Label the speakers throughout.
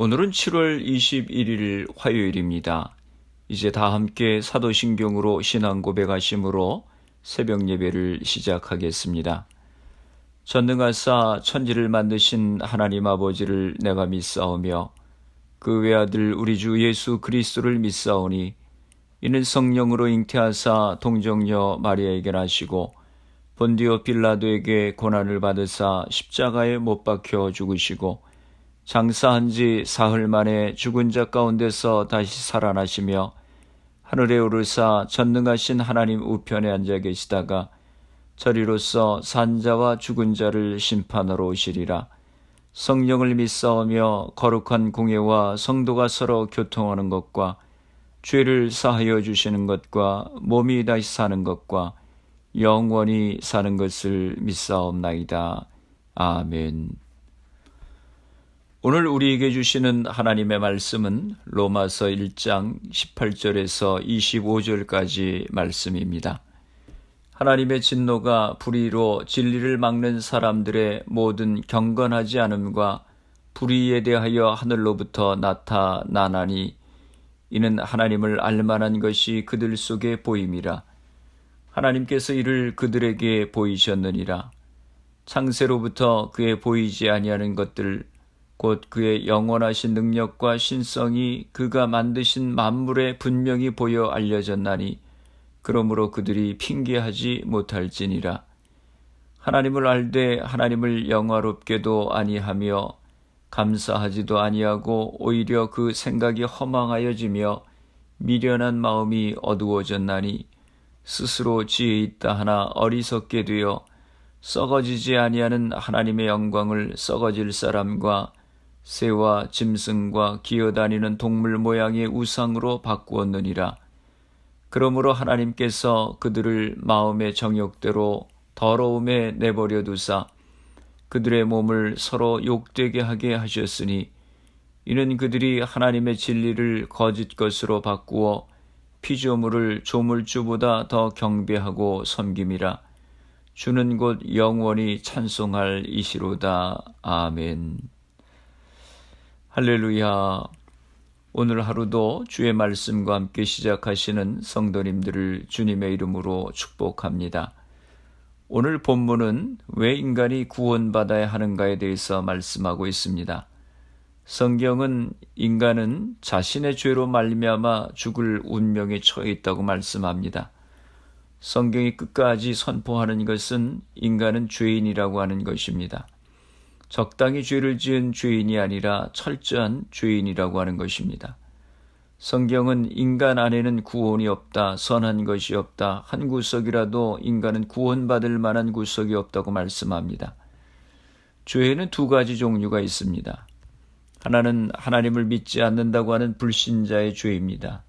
Speaker 1: 오늘은 7월 21일 화요일입니다. 이제 다 함께 사도신경으로 신앙 고백하심으로 새벽 예배를 시작하겠습니다. 전능하사 천지를 만드신 하나님 아버지를 내가 믿사오며 그 외아들 우리 주 예수 그리스도를 믿사오니 이는 성령으로 잉태하사 동정녀 마리아에게 나시고 본디오 빌라도에게 고난을 받으사 십자가에 못 박혀 죽으시고 장사한 지 사흘 만에 죽은 자 가운데서 다시 살아나시며 하늘에 오르사 전능하신 하나님 우편에 앉아 계시다가 저리로서 산자와 죽은 자를 심판하러 오시리라. 성령을 믿사오며 거룩한 공예와 성도가 서로 교통하는 것과 죄를 사하여 주시는 것과 몸이 다시 사는 것과 영원히 사는 것을 믿사옵나이다. 아멘. 오늘 우리에게 주시는 하나님의 말씀은 로마서 1장 18절에서 25절까지 말씀입니다. 하나님의 진노가 불의로 진리를 막는 사람들의 모든 경건하지 않음과 불의에 대하여 하늘로부터 나타나나니 이는 하나님을 알만한 것이 그들 속에 보임이라. 하나님께서 이를 그들에게 보이셨느니라. 창세로부터 그의 보이지 아니하는 것들 곧 그의 영원하신 능력과 신성이 그가 만드신 만물에 분명히 보여 알려졌나니 그러므로 그들이 핑계하지 못할지니라. 하나님을 알되 하나님을 영화롭게도 아니하며 감사하지도 아니하고 오히려 그 생각이 허망하여지며 미련한 마음이 어두워졌나니 스스로 지혜 있다 하나 어리석게 되어 썩어지지 아니하는 하나님의 영광을 썩어질 사람과 새와 짐승과 기어다니는 동물 모양의 우상으로 바꾸었느니라. 그러므로 하나님께서 그들을 마음의 정욕대로 더러움에 내버려 두사 그들의 몸을 서로 욕되게 하게 하셨으니 이는 그들이 하나님의 진리를 거짓 것으로 바꾸어 피조물을 조물주보다 더 경배하고 섬김이라. 주는 곧 영원히 찬송할 이시로다. 아멘. 할렐루야. 오늘 하루도 주의 말씀과 함께 시작하시는 성도님들을 주님의 이름으로 축복합니다. 오늘 본문은 왜 인간이 구원받아야 하는가에 대해서 말씀하고 있습니다. 성경은 인간은 자신의 죄로 말미암아 죽을 운명에 처해 있다고 말씀합니다. 성경이 끝까지 선포하는 것은 인간은 죄인이라고 하는 것입니다. 적당히 죄를 지은 죄인이 아니라 철저한 죄인이라고 하는 것입니다. 성경은 인간 안에는 구원이 없다, 선한 것이 없다, 한 구석이라도 인간은 구원받을 만한 구석이 없다고 말씀합니다. 죄에는 두 가지 종류가 있습니다. 하나는 하나님을 믿지 않는다고 하는 불신자의 죄입니다.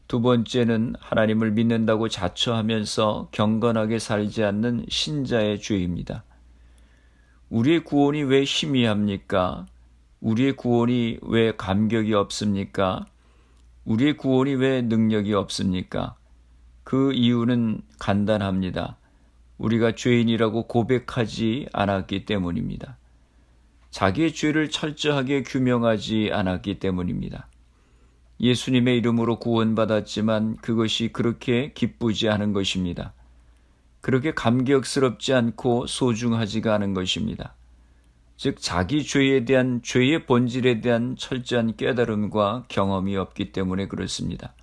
Speaker 1: 두 번째는 하나님을 믿는다고 자처하면서 경건하게 살지 않는 신자의 죄입니다. 우리의 구원이 왜 희미합니까? 우리의 구원이 왜 감격이 없습니까? 우리의 구원이 왜 능력이 없습니까? 그 이유는 간단합니다. 우리가 죄인이라고 고백하지 않았기 때문입니다. 자기의 죄를 철저하게 규명하지 않았기 때문입니다. 예수님의 이름으로 구원받았지만 그것이 그렇게 기쁘지 않은 것입니다. 그렇게 감격스럽지 않고 소중하지가 않은 것입니다. 즉 자기 죄에 대한 죄의 본질에 대한 철저한 깨달음과 경험이 없기 때문에 그렇습니다.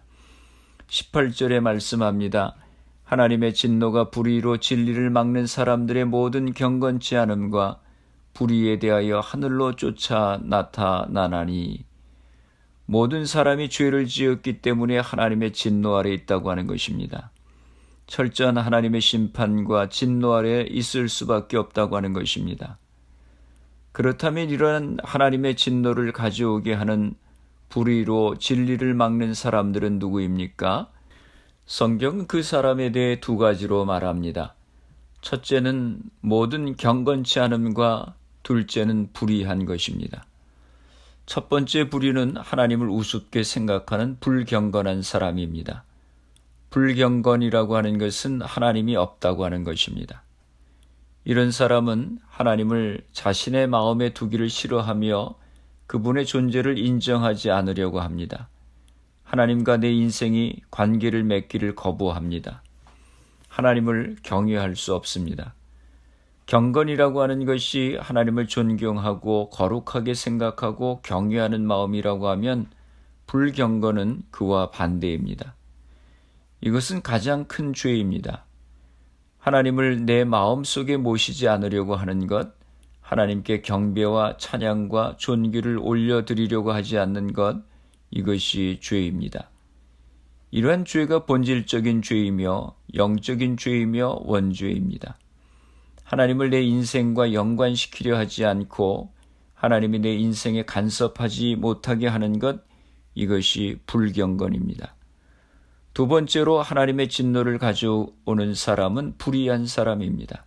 Speaker 1: 18절에 말씀합니다. 하나님의 진노가 불의로 진리를 막는 사람들의 모든 경건치 않음과 불의에 대하여 하늘로 쫓아 나타나나니 모든 사람이 죄를 지었기 때문에 하나님의 진노 아래 있다고 하는 것입니다. 철저한 하나님의 심판과 진노 아래 있을 수밖에 없다고 하는 것입니다. 그렇다면 이러한 하나님의 진노를 가져오게 하는 불의로 진리를 막는 사람들은 누구입니까? 성경은 그 사람에 대해 두 가지로 말합니다. 첫째는 모든 경건치 않음과 둘째는 불의한 것입니다. 첫 번째 불의는 하나님을 우습게 생각하는 불경건한 사람입니다. 불경건이라고 하는 것은 하나님이 없다고 하는 것입니다. 이런 사람은 하나님을 자신의 마음에 두기를 싫어하며 그분의 존재를 인정하지 않으려고 합니다. 하나님과 내 인생이 관계를 맺기를 거부합니다. 하나님을 경외할 수 없습니다. 경건이라고 하는 것이 하나님을 존경하고 거룩하게 생각하고 경외하는 마음이라고 하면 불경건은 그와 반대입니다. 이것은 가장 큰 죄입니다. 하나님을 내 마음속에 모시지 않으려고 하는 것, 하나님께 경배와 찬양과 존귀를 올려드리려고 하지 않는 것, 이것이 죄입니다. 이러한 죄가 본질적인 죄이며 영적인 죄이며 원죄입니다. 하나님을 내 인생과 연관시키려 하지 않고 하나님이 내 인생에 간섭하지 못하게 하는 것, 이것이 불경건입니다. 두 번째로 하나님의 진노를 가져오는 사람은 불의한 사람입니다.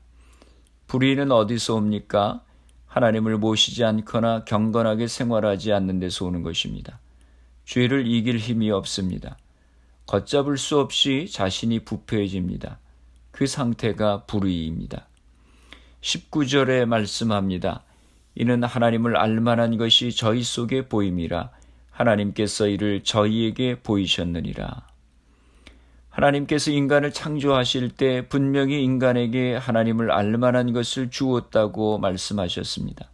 Speaker 1: 불의는 어디서 옵니까? 하나님을 모시지 않거나 경건하게 생활하지 않는 데서 오는 것입니다. 죄를 이길 힘이 없습니다. 걷잡을 수 없이 자신이 부패해집니다. 그 상태가 불의입니다. 19절에 말씀합니다. 이는 하나님을 알만한 것이 저희 속에 보임이라 하나님께서 이를 저희에게 보이셨느니라. 하나님께서 인간을 창조하실 때 분명히 인간에게 하나님을 알만한 것을 주었다고 말씀하셨습니다.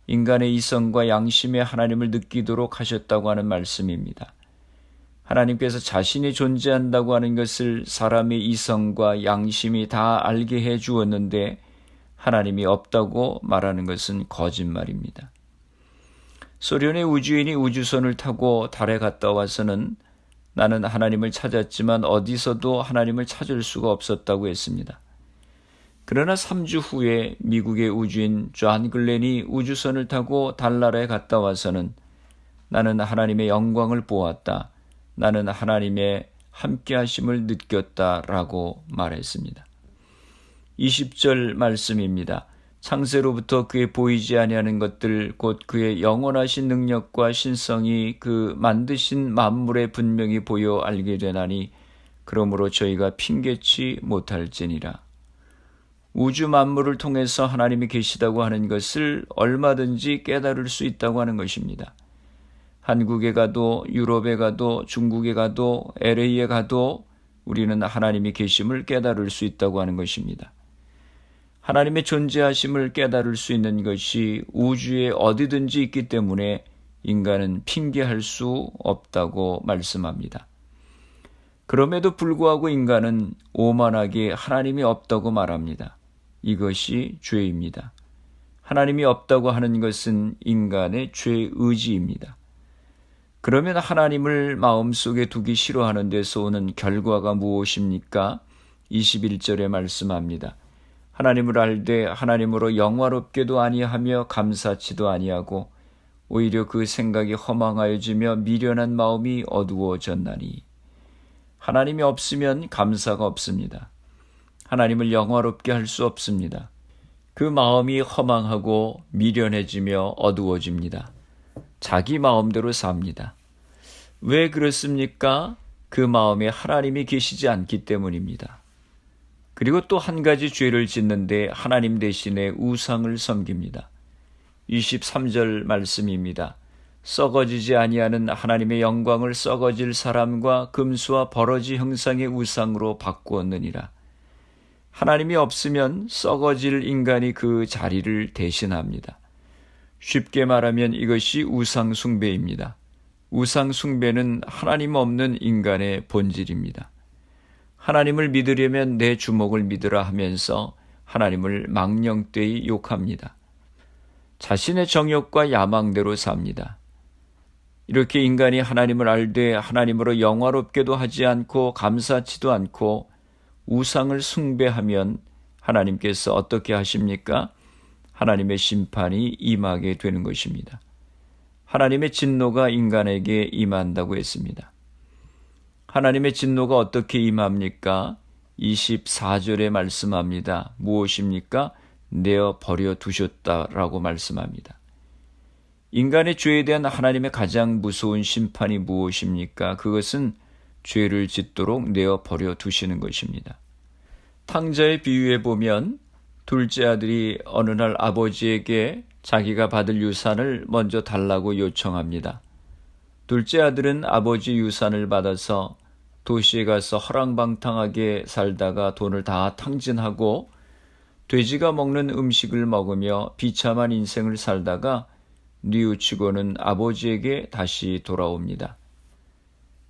Speaker 1: 인간의 이성과 양심에 하나님을 느끼도록 하셨다고 하는 말씀입니다. 하나님께서 자신이 존재한다고 하는 것을 사람의 이성과 양심이 다 알게 해 주었는데 하나님이 없다고 말하는 것은 거짓말입니다. 소련의 우주인이 우주선을 타고 달에 갔다 와서는 나는 하나님을 찾았지만 어디서도 하나님을 찾을 수가 없었다고 했습니다. 그러나 3주 후에 미국의 우주인 존 글렌이 우주선을 타고 달나라에 갔다 와서는 나는 하나님의 영광을 보았다. 나는 하나님의 함께하심을 느꼈다라고 말했습니다. 20절 말씀입니다. 창세로부터 그의 보이지 아니하는 것들 곧 그의 영원하신 능력과 신성이 그 만드신 만물에 분명히 보여 알게 되나니 그러므로 저희가 핑계치 못할지니라. 우주 만물을 통해서 하나님이 계시다고 하는 것을 얼마든지 깨달을 수 있다고 하는 것입니다. 한국에 가도 유럽에 가도 중국에 가도 LA에 가도 우리는 하나님이 계심을 깨달을 수 있다고 하는 것입니다. 하나님의 존재하심을 깨달을 수 있는 것이 우주에 어디든지 있기 때문에 인간은 핑계할 수 없다고 말씀합니다. 그럼에도 불구하고 인간은 오만하게 하나님이 없다고 말합니다. 이것이 죄입니다. 하나님이 없다고 하는 것은 인간의 죄의지입니다. 그러면 하나님을 마음속에 두기 싫어하는 데서 오는 결과가 무엇입니까? 21절에 말씀합니다. 하나님을 알되 하나님으로 영화롭게도 아니하며 감사치도 아니하고 오히려 그 생각이 허망하여지며 미련한 마음이 어두워졌나니. 하나님이 없으면 감사가 없습니다. 하나님을 영화롭게 할 수 없습니다. 그 마음이 허망하고 미련해지며 어두워집니다. 자기 마음대로 삽니다. 왜 그렇습니까? 그 마음에 하나님이 계시지 않기 때문입니다. 그리고 또 한 가지 죄를 짓는데 하나님 대신에 우상을 섬깁니다. 23절 말씀입니다. 썩어지지 아니하는 하나님의 영광을 썩어질 사람과 금수와 버러지 형상의 우상으로 바꾸었느니라. 하나님이 없으면 썩어질 인간이 그 자리를 대신합니다. 쉽게 말하면 이것이 우상 숭배입니다. 우상 숭배는 하나님 없는 인간의 본질입니다. 하나님을 믿으려면 내 주먹을 믿으라 하면서 하나님을 망령되이 욕합니다. 자신의 정욕과 야망대로 삽니다. 이렇게 인간이 하나님을 알되 하나님으로 영화롭게도 하지 않고 감사치도 않고 우상을 숭배하면 하나님께서 어떻게 하십니까? 하나님의 심판이 임하게 되는 것입니다. 하나님의 진노가 인간에게 임한다고 했습니다. 하나님의 진노가 어떻게 임합니까? 24절에 말씀합니다. 무엇입니까? 내어 버려 두셨다라고 말씀합니다. 인간의 죄에 대한 하나님의 가장 무서운 심판이 무엇입니까? 그것은 죄를 짓도록 내어 버려 두시는 것입니다. 탕자의 비유에 보면 둘째 아들이 어느 날 아버지에게 자기가 받을 유산을 먼저 달라고 요청합니다. 둘째 아들은 아버지 유산을 받아서 도시에 가서 허랑방탕하게 살다가 돈을 다 탕진하고 돼지가 먹는 음식을 먹으며 비참한 인생을 살다가 뉘우치고는 아버지에게 다시 돌아옵니다.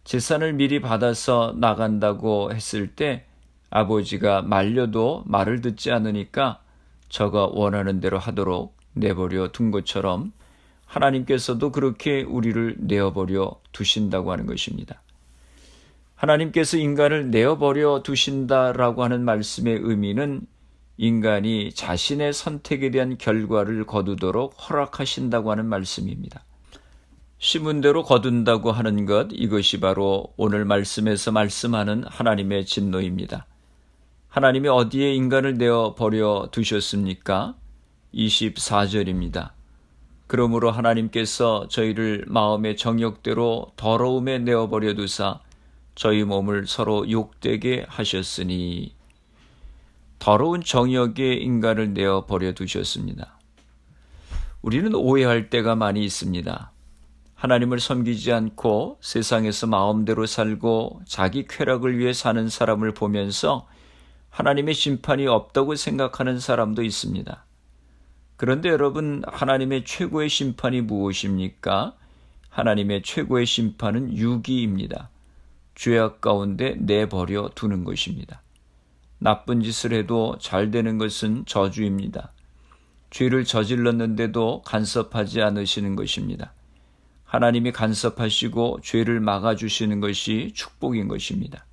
Speaker 1: 재산을 미리 받아서 나간다고 했을 때 아버지가 말려도 말을 듣지 않으니까 저가 원하는 대로 하도록 내버려 둔 것처럼 하나님께서도 그렇게 우리를 내어버려 두신다고 하는 것입니다. 하나님께서 인간을 내어버려 두신다라고 하는 말씀의 의미는 인간이 자신의 선택에 대한 결과를 거두도록 허락하신다고 하는 말씀입니다. 심은 대로 거둔다고 하는 것, 이것이 바로 오늘 말씀에서 말씀하는 하나님의 진노입니다. 하나님이 어디에 인간을 내어버려 두셨습니까? 24절입니다. 그러므로 하나님께서 저희를 마음의 정욕대로 더러움에 내어버려 두사 저희 몸을 서로 욕되게 하셨으니, 더러운 정욕에 인간을 내어버려 두셨습니다. 우리는 오해할 때가 많이 있습니다. 하나님을 섬기지 않고 세상에서 마음대로 살고 자기 쾌락을 위해 사는 사람을 보면서 하나님의 심판이 없다고 생각하는 사람도 있습니다. 그런데 여러분, 하나님의 최고의 심판이 무엇입니까? 하나님의 최고의 심판은 유기입니다. 죄악 가운데 내버려 두는 것입니다. 나쁜 짓을 해도 잘 되는 것은 저주입니다. 죄를 저질렀는데도 간섭하지 않으시는 것입니다. 하나님이 간섭하시고 죄를 막아주시는 것이 축복인 것입니다.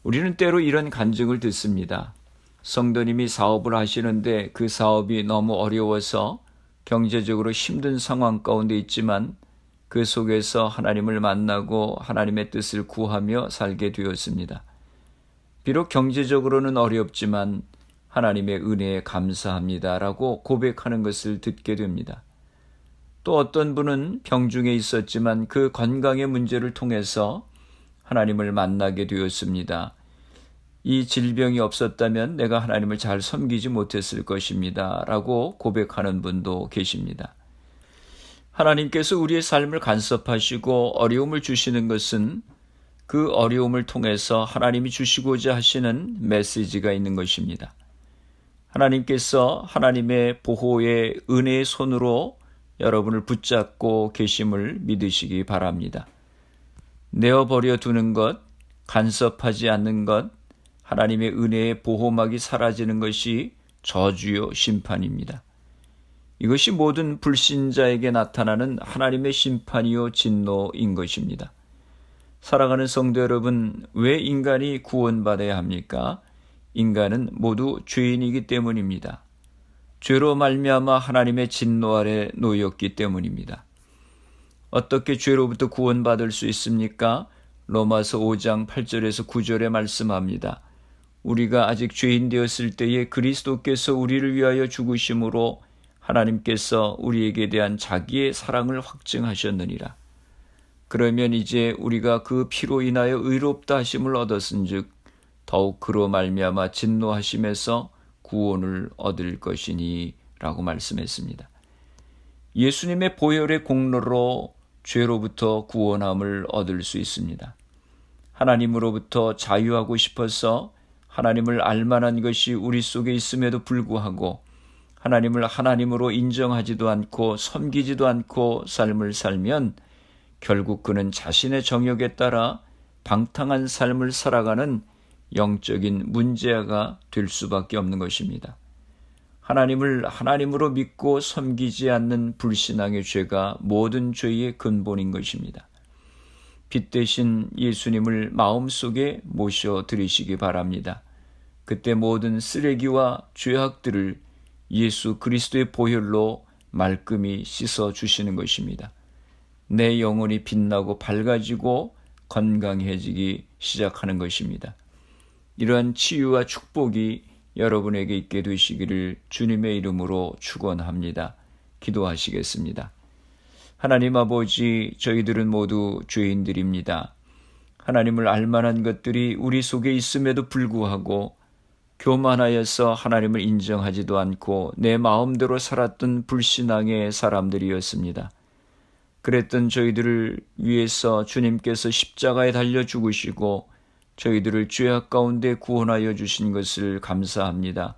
Speaker 1: 우리는 때로 이런 간증을 듣습니다. 성도님이 사업을 하시는데 그 사업이 너무 어려워서 경제적으로 힘든 상황 가운데 있지만 그 속에서 하나님을 만나고 하나님의 뜻을 구하며 살게 되었습니다. 비록 경제적으로는 어렵지만 하나님의 은혜에 감사합니다라고 고백하는 것을 듣게 됩니다. 또 어떤 분은 병중에 있었지만 그 건강의 문제를 통해서 하나님을 만나게 되었습니다. 이 질병이 없었다면 내가 하나님을 잘 섬기지 못했을 것입니다 라고 고백하는 분도 계십니다. 하나님께서 우리의 삶을 간섭하시고 어려움을 주시는 것은 그 어려움을 통해서 하나님이 주시고자 하시는 메시지가 있는 것입니다. 하나님께서 하나님의 보호의 은혜의 손으로 여러분을 붙잡고 계심을 믿으시기 바랍니다. 내어버려 두는 것, 간섭하지 않는 것, 하나님의 은혜의 보호막이 사라지는 것이 저주요 심판입니다. 이것이 모든 불신자에게 나타나는 하나님의 심판이요 진노인 것입니다. 사랑하는 성도 여러분, 왜 인간이 구원받아야 합니까? 인간은 모두 죄인이기 때문입니다. 죄로 말미암아 하나님의 진노 아래 놓였기 때문입니다. 어떻게 죄로부터 구원받을 수 있습니까? 로마서 5장 8절에서 9절에 말씀합니다. 우리가 아직 죄인 되었을 때에 그리스도께서 우리를 위하여 죽으심으로 하나님께서 우리에게 대한 자기의 사랑을 확증하셨느니라. 그러면 이제 우리가 그 피로 인하여 의롭다 하심을 얻었은즉 더욱 그로 말미암아 진노하심에서 구원을 얻을 것이니 라고 말씀했습니다. 예수님의 보혈의 공로로 죄로부터 구원함을 얻을 수 있습니다. 하나님으로부터 자유하고 싶어서 하나님을 알만한 것이 우리 속에 있음에도 불구하고 하나님을 하나님으로 인정하지도 않고 섬기지도 않고 삶을 살면 결국 그는 자신의 정욕에 따라 방탕한 삶을 살아가는 영적인 문제아가 될 수밖에 없는 것입니다. 하나님을 하나님으로 믿고 섬기지 않는 불신앙의 죄가 모든 죄의 근본인 것입니다. 빛 대신 예수님을 마음속에 모셔드리시기 바랍니다. 그때 모든 쓰레기와 죄악들을 예수 그리스도의 보혈로 말끔히 씻어주시는 것입니다. 내 영혼이 빛나고 밝아지고 건강해지기 시작하는 것입니다. 이러한 치유와 축복이 여러분에게 있게 되시기를 주님의 이름으로 축원합니다. 기도하시겠습니다. 하나님 아버지, 저희들은 모두 죄인들입니다. 하나님을 알만한 것들이 우리 속에 있음에도 불구하고 교만하여서 하나님을 인정하지도 않고 내 마음대로 살았던 불신앙의 사람들이었습니다. 그랬던 저희들을 위해서 주님께서 십자가에 달려 죽으시고 저희들을 죄악 가운데 구원하여 주신 것을 감사합니다.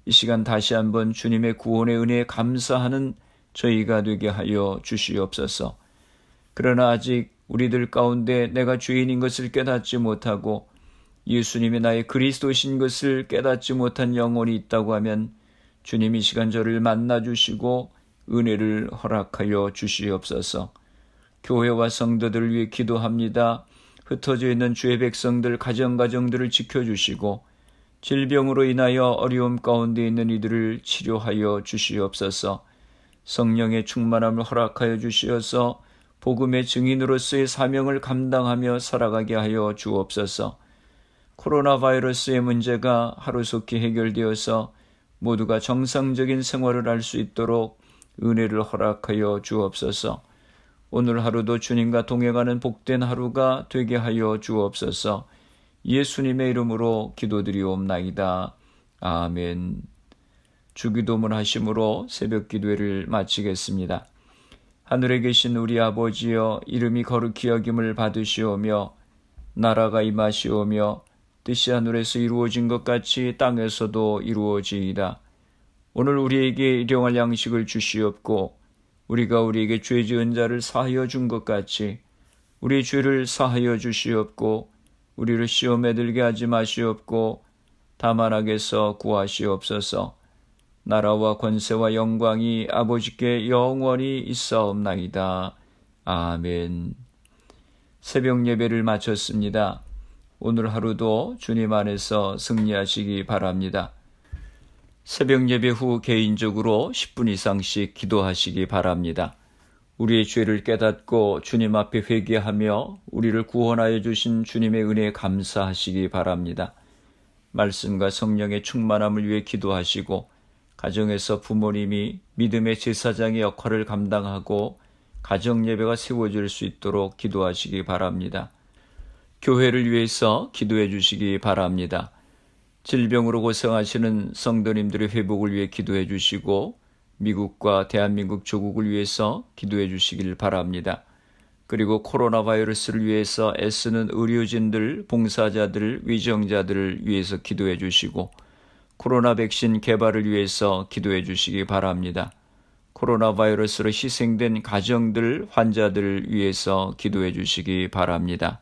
Speaker 1: 이 시간 다시 한번 주님의 구원의 은혜에 감사하는 저희가 되게 하여 주시옵소서. 그러나 아직 우리들 가운데 내가 죄인인 것을 깨닫지 못하고 예수님이 나의 그리스도신 것을 깨닫지 못한 영혼이 있다고 하면 주님 이 시간 저를 만나주시고 은혜를 허락하여 주시옵소서. 교회와 성도들을 위해 기도합니다. 흩어져 있는 주의 백성들 가정들을 지켜주시고 질병으로 인하여 어려움 가운데 있는 이들을 치료하여 주시옵소서. 성령의 충만함을 허락하여 주시어서 복음의 증인으로서의 사명을 감당하며 살아가게 하여 주옵소서. 코로나 바이러스의 문제가 하루속히 해결되어서 모두가 정상적인 생활을 할 수 있도록 은혜를 허락하여 주옵소서. 오늘 하루도 주님과 동행하는 복된 하루가 되게 하여 주옵소서. 예수님의 이름으로 기도드리옵나이다. 아멘. 주기도문 하심으로 새벽 기도회를 마치겠습니다. 하늘에 계신 우리 아버지여, 이름이 거룩히 여김을 받으시오며 나라가 임하시오며 뜻이 하늘에서 이루어진 것 같이 땅에서도 이루어지이다. 오늘 우리에게 일용할 양식을 주시옵고 우리가 우리에게 죄 지은 자를 사하여 준 것 같이 우리 죄를 사하여 주시옵고 우리를 시험에 들게 하지 마시옵고 다만 악에서 구하시옵소서. 나라와 권세와 영광이 아버지께 영원히 있사옵나이다. 아멘. 새벽 예배를 마쳤습니다. 오늘 하루도 주님 안에서 승리하시기 바랍니다. 새벽 예배 후 개인적으로 10분 이상씩 기도하시기 바랍니다. 우리의 죄를 깨닫고 주님 앞에 회개하며 우리를 구원하여 주신 주님의 은혜에 감사하시기 바랍니다. 말씀과 성령의 충만함을 위해 기도하시고 가정에서 부모님이 믿음의 제사장의 역할을 감당하고 가정 예배가 세워질 수 있도록 기도하시기 바랍니다. 교회를 위해서 기도해 주시기 바랍니다. 질병으로 고생하시는 성도님들의 회복을 위해 기도해 주시고 미국과 대한민국 조국을 위해서 기도해 주시길 바랍니다. 그리고 코로나 바이러스를 위해서 애쓰는 의료진들, 봉사자들, 위정자들을 위해서 기도해 주시고 코로나 백신 개발을 위해서 기도해 주시기 바랍니다. 코로나 바이러스로 희생된 가정들, 환자들을 위해서 기도해 주시기 바랍니다.